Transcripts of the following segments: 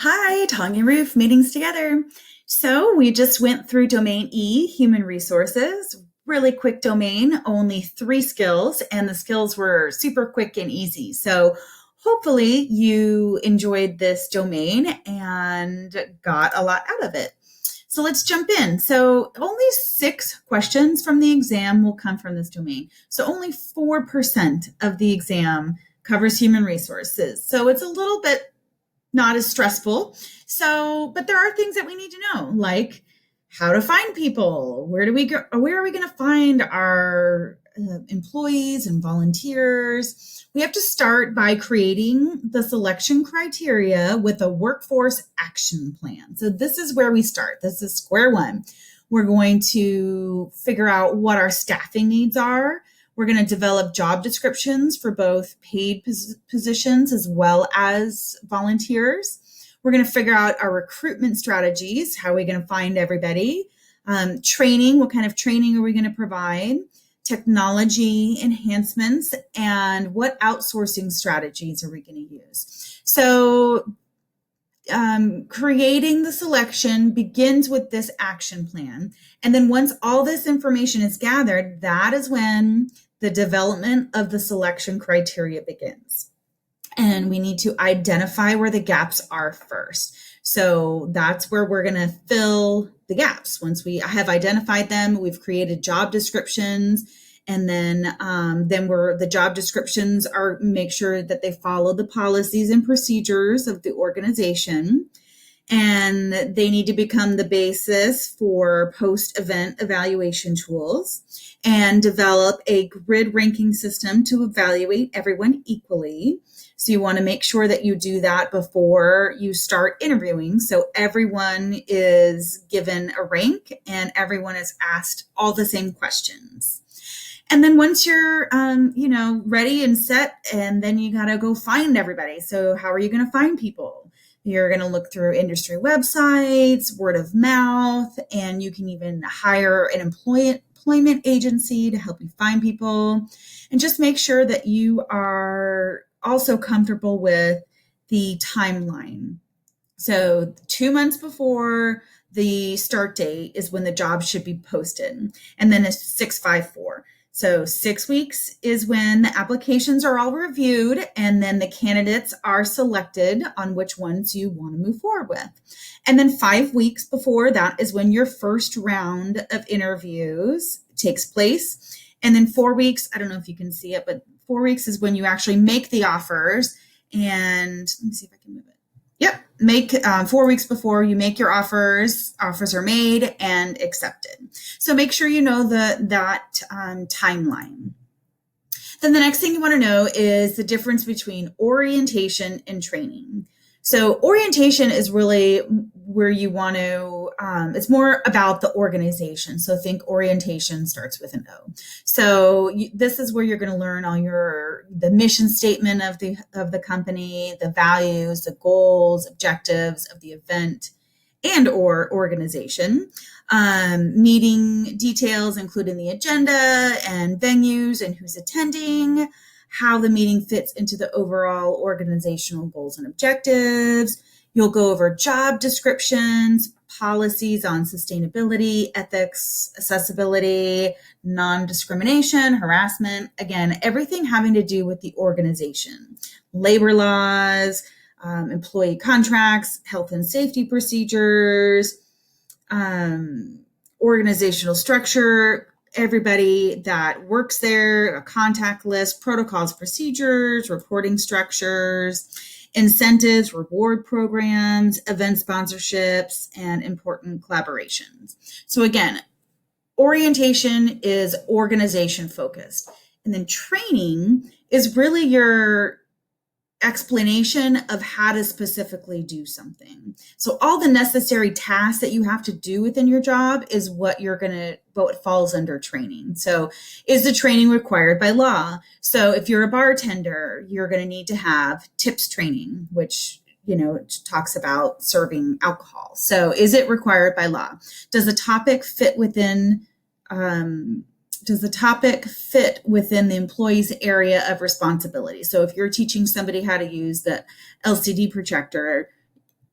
Hi, Tanya Roof, meetings together. So we just went through Domain E, Human Resources. Really quick domain, only 3 skills, and the skills were super quick and easy. So hopefully you enjoyed this domain and got a lot out of it. So let's jump in. So only 6 questions from the exam will come from this domain. So only 4% of the exam covers human resources. So it's a little bit not as stressful. So, but there are things that we need to know, like how to find people. Where do we go? Where are we going to find our employees and volunteers? We have to start by creating the selection criteria with a workforce action plan. So this is where we start. This is square one. We're going to figure out what our staffing needs are. We're going to develop job descriptions for both paid positions as well as volunteers. We're going to figure out our recruitment strategies. How are we going to find everybody? Training, what kind of training are we going to provide? Technology enhancements, and what outsourcing strategies are we going to use? So creating the selection begins with this action plan. And then once all this information is gathered, that is when the development of the selection criteria begins. And we need to identify where the gaps are first. So that's where we're going to fill the gaps. Once we have identified them, we've created job descriptions. And then the job descriptions are make sure that they follow the policies and procedures of the organization. And they need to become the basis for post-event evaluation tools and develop a grid ranking system to evaluate everyone equally. So you want to make sure that you do that before you start interviewing. So everyone is given a rank and everyone is asked all the same questions. And then once you're, ready and set, and then you got to go find everybody. So how are you going to find people? You're going to look through industry websites, word of mouth, and you can even hire an employment agency to help you find people. And just make sure that you are also comfortable with the timeline. So 2 months before the start date is when the job should be posted. And then it's 654. So 6 weeks is when the applications are all reviewed, and then the candidates are selected on which ones you want to move forward with. And then 5 weeks before that is when your first round of interviews takes place. And then 4 weeks, I don't know if you can see it, but 4 weeks is when you actually make the offers. And let me see if I can move it. Yep. Make 4 weeks before you make your offers are made and accepted. So make sure you know that timeline. Then the next thing you want to know is the difference between orientation and training. So orientation is really where you want to, it's more about the organization. So think orientation starts with an O. So this is where you're going to learn all the mission statement of the company, the values, the goals, objectives of the event and or organization, meeting details, including the agenda and venues and who's attending, how the meeting fits into the overall organizational goals and objectives. You'll go over job descriptions, policies on sustainability, ethics, accessibility, non-discrimination, harassment. Again, everything having to do with the organization, labor laws, employee contracts, health and safety procedures, organizational structure, everybody that works there, a contact list, protocols, procedures, reporting structures, incentives, reward programs, event sponsorships, and important collaborations. So again, orientation is organization focused. And then training is really your explanation of how to specifically do something. So all the necessary tasks that you have to do within your job is what falls under training. So is the training required by law? So if you're a bartender, you're going to need to have tips training, which talks about serving alcohol. So is it required by law? Does the topic fit within the employee's area of responsibility? So if you're teaching somebody how to use the LCD projector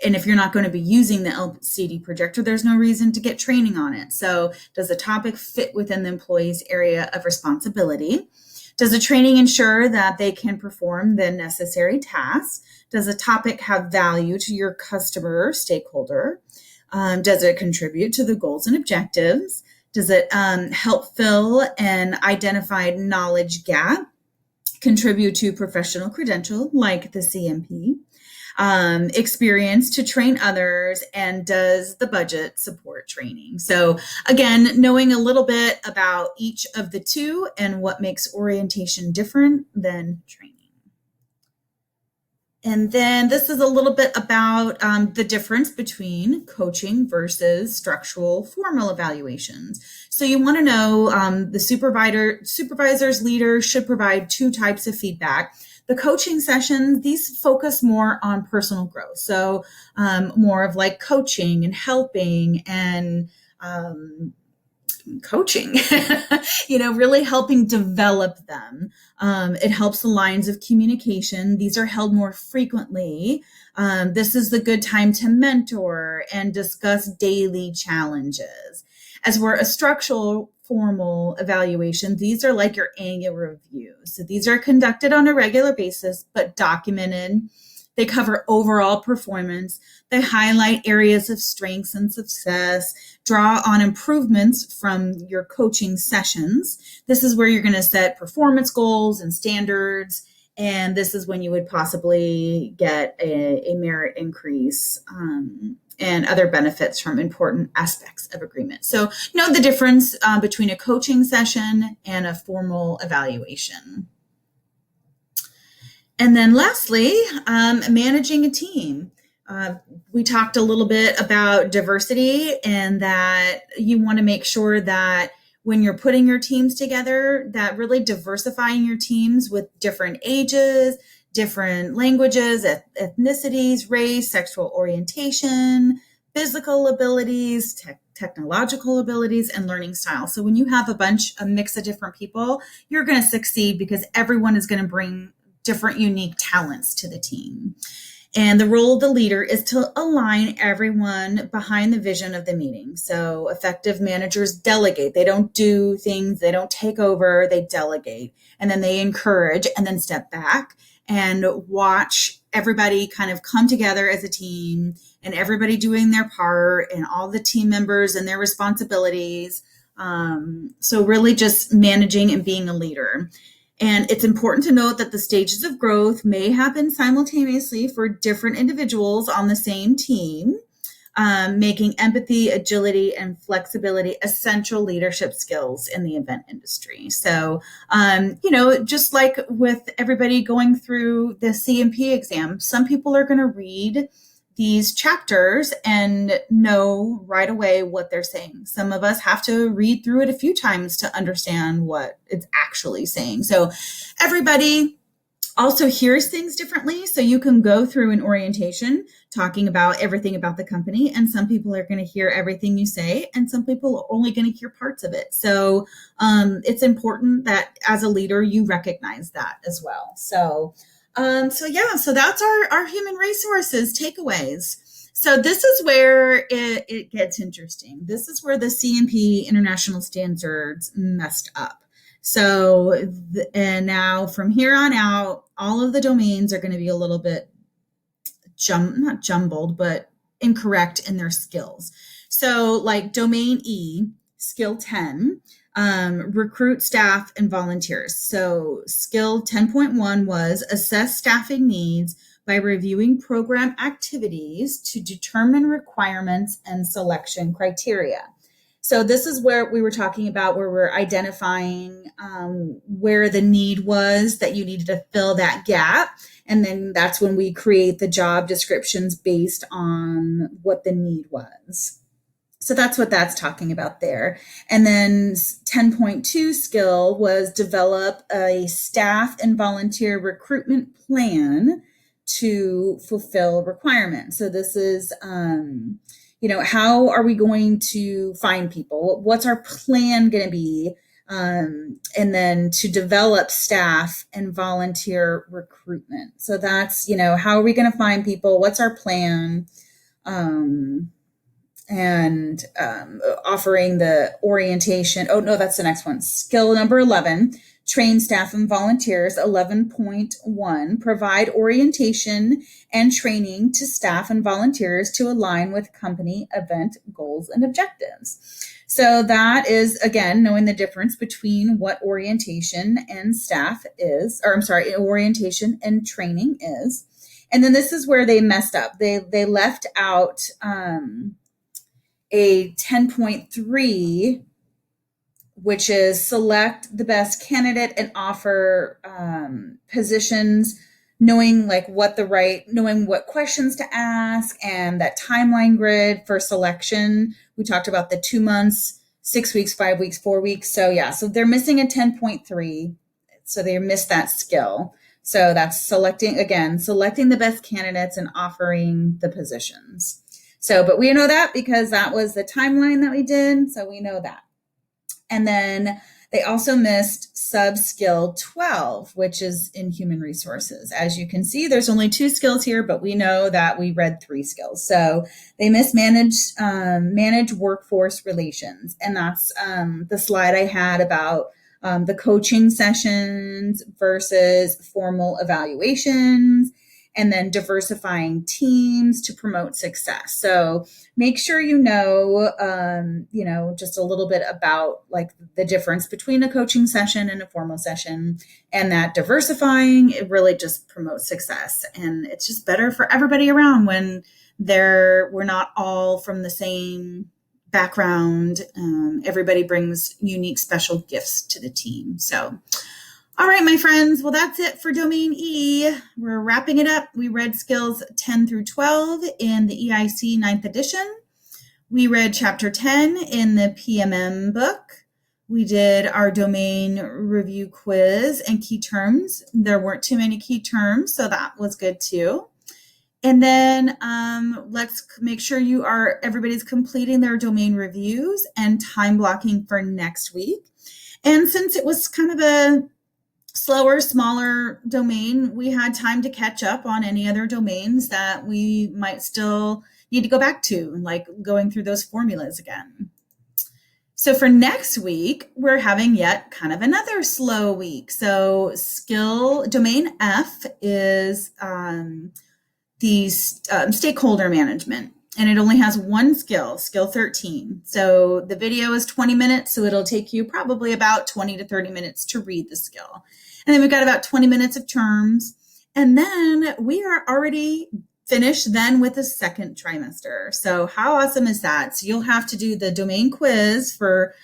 And if you're not going to be using the LCD projector, there's no reason to get training on it. So does the topic fit within the employee's area of responsibility? Does the training ensure that they can perform the necessary tasks? Does the topic have value to your customer or stakeholder? Does it contribute to the goals and objectives? Does it help fill an identified knowledge gap? Contribute to professional credential like the CMP? Experience to train others, and does the budget support training? So again, knowing a little bit about each of the two and what makes orientation different than training. And then this is a little bit about the difference between coaching versus structural formal evaluations. So you want to know the supervisor's leader should provide two types of feedback. The coaching sessions, these focus more on personal growth. So more of like coaching and helping and coaching, really helping develop them. It helps the lines of communication. These are held more frequently. This is the good time to mentor and discuss daily challenges. As we're a structural formal evaluation, these are like your annual reviews. So these are conducted on a regular basis, but documented. They cover overall performance. They highlight areas of strengths and success, draw on improvements from your coaching sessions. This is where you're going to set performance goals and standards. And this is when you would possibly get a merit increase and other benefits from important aspects of agreement. So know the difference between a coaching session and a formal evaluation. And then lastly, managing a team. We talked a little bit about diversity and that you want to make sure that when you're putting your teams together, that really diversifying your teams with different ages, different languages, ethnicities, race, sexual orientation, physical abilities, technological abilities, and learning styles. So when you have a mix of different people, you're going to succeed because everyone is going to bring different unique talents to the team. And the role of the leader is to align everyone behind the vision of the meeting. So effective managers delegate. They don't do things, they don't take over, they delegate. And then they encourage and then step back and watch everybody kind of come together as a team and everybody doing their part and all the team members and their responsibilities. So really just managing and being a leader. And it's important to note that the stages of growth may happen simultaneously for different individuals on the same team, making empathy, agility, and flexibility essential leadership skills in the event industry. So, just like with everybody going through the CMP exam, some people are going to read these chapters and know right away what they're saying. Some of us have to read through it a few times to understand what it's actually saying. So everybody also hears things differently. So you can go through an orientation talking about everything about the company, and some people are going to hear everything you say, and some people are only going to hear parts of it. So it's important that as a leader, you recognize that as well. So that's our human resources takeaways. So this is where it gets interesting. This is where the CMP international standards messed up. So, and now from here on out, all of the domains are going to be a little bit not jumbled, but incorrect in their skills. So like domain E, skill 10, recruit staff and volunteers. So skill 10.1 was assess staffing needs by reviewing program activities to determine requirements and selection criteria. So this is where we were talking about where we're identifying where the need was that you needed to fill that gap. And then that's when we create the job descriptions based on what the need was. So that's what that's talking about there. And then 10.2 skill was develop a staff and volunteer recruitment plan to fulfill requirements. So this is, how are we going to find people? What's our plan going to be? And then to develop staff and volunteer recruitment. So that's, how are we going to find people? What's our plan? and offering the orientation. Oh, no, that's the next one. Skill number 11, train staff and volunteers. 11.1, provide orientation and training to staff and volunteers to align with company event goals and objectives. So that is, again, knowing the difference between what orientation and staff is, or I'm sorry, orientation and training is. And then this is where they messed up. They left out a 10.3, which is select the best candidate and offer positions, knowing what questions to ask, and that timeline grid for selection. We talked about the 2 months, 6 weeks, 5 weeks, 4 weeks. So yeah, so they're missing a 10.3. So they missed that skill. So that's selecting the best candidates and offering the positions. So, but we know that because that was the timeline that we did. So we know that. And then they also missed sub-skill 12, which is in human resources. As you can see, there's only 2 skills here, but we know that we read 3 skills. So they missed manage workforce relations. And that's the slide I had about the coaching sessions versus formal evaluations, and then diversifying teams to promote success. So make sure you know, just a little bit about like the difference between a coaching session and a formal session, and that diversifying, it really just promotes success. And it's just better for everybody around when we're not all from the same background. Everybody brings unique special gifts to the team. So, all right, my friends. Well, that's it for Domain E. We're wrapping it up. We read skills 10 through 12 in the EIC 9th edition. We read chapter 10 in the PMM book. We did our domain review quiz and key terms. There weren't too many key terms, so that was good too. And then let's make sure everybody's completing their domain reviews and time blocking for next week. And since it was kind of a slower, smaller domain, we had time to catch up on any other domains that we might still need to go back to, like going through those formulas again. So for next week, we're having yet kind of another slow week. So skill domain F is the stakeholder management, and it only has one skill 13. So the video is 20 minutes, so it'll take you probably about 20 to 30 minutes to read the skill. And then we've got about 20 minutes of terms. And then we are already finished then with the second trimester. So how awesome is that? So you'll have to do the domain quiz for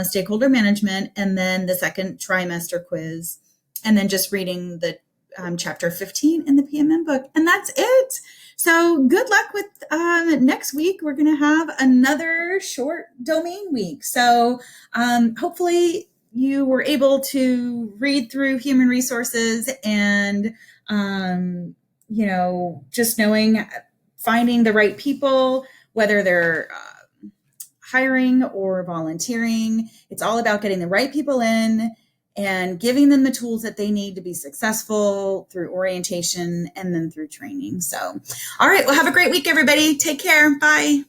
stakeholder management, and then the second trimester quiz, and then just reading the chapter 15 in the PMM book. And that's it. So good luck with next week. We're going to have another short domain week. So hopefully you were able to read through human resources and, just finding the right people, whether they're hiring or volunteering. It's all about getting the right people in and giving them the tools that they need to be successful through orientation and then through training. So, all right. Well, have a great week, everybody. Take care. Bye.